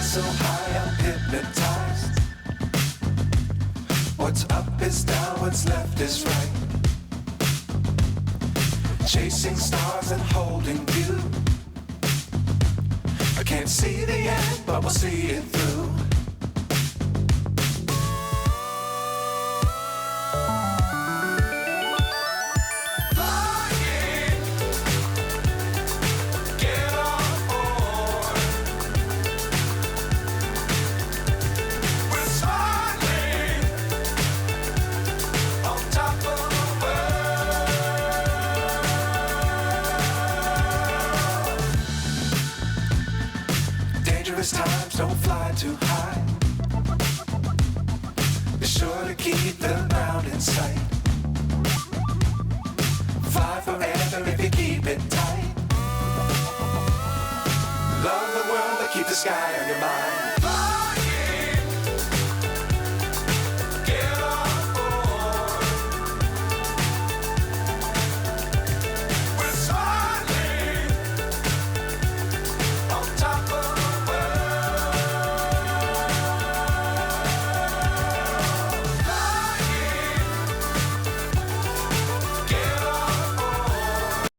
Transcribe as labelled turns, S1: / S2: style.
S1: so high I'm hypnotized. What's up is down, what's left is right. Chasing stars and holding you. I can't see the end, but we'll see it through. Times don't fly too high. Be sure to keep the ground in sight. Fly forever if you keep it tight. Love the world but keep the sky on your mind.